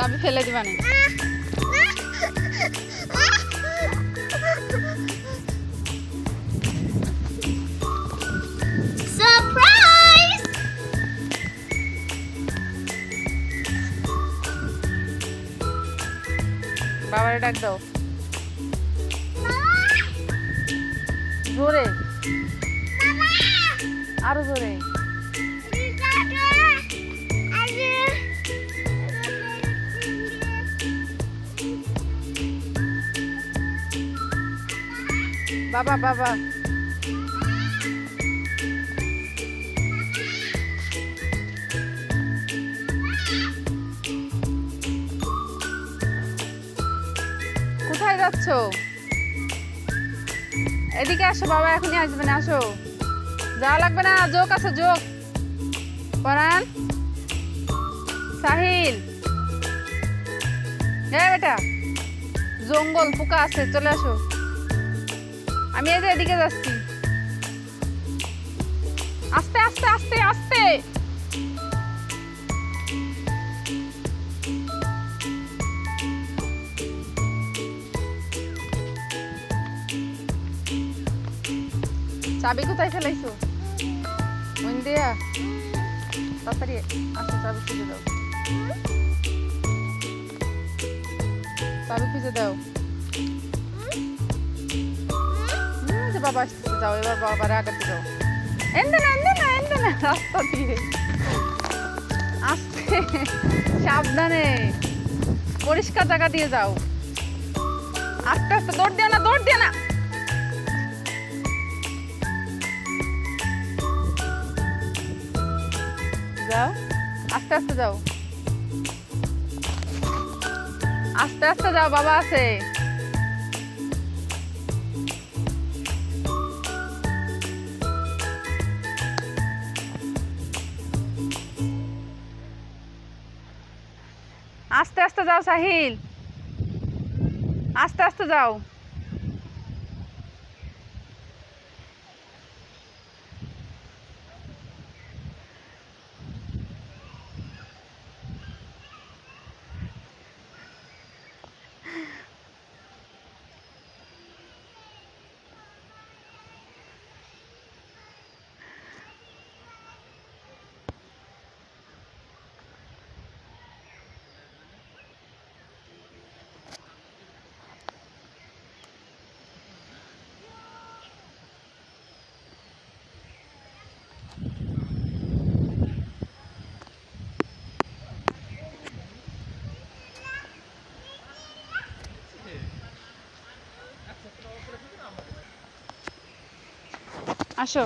চাবি ফেলে দিবা না। সারপ্রাইজ! বাবারে ডাক দাও জোরে, আরো জোরে। বাবা বাবা কোথায় যাচ্ছ? এদিকে আসো, বাবা এখনই আসবে না, আসো। যাওয়া লাগবে না, যোগ আছে যোগ। পরান, সাহিল, হ্যাঁ বেটা, জঙ্গল পোকা আছে, চলে আসো। আমি এই যে এদিকে যাচ্ছি। আস্তে আস্তে আস্তে আস্তে। চাবি কোথায় ফেলাইছো? ওই দিয়া তাড়াতাড়ি আসো, চাবি খুঁজে দাও, চাবি খুঁজে দাও। বাবা আসতেছে, যাও এবার বাবার আগাতে যাও। এন্দে না এন্দে না এন্দে না, রাস্তা দিয়ে আস্তে সাবধানে পরিষ্কার জায়গা দিয়ে যাও। আস্তে আস্তে, দৌড় দিও না, দৌড় দিও না। যাও আস্তে আস্তে যাও, আস্তে আস্তে যাও, বাবা আছে। আস্তে আস্তে যাও সাহিল, আস্তে আস্তে যাও। আসো।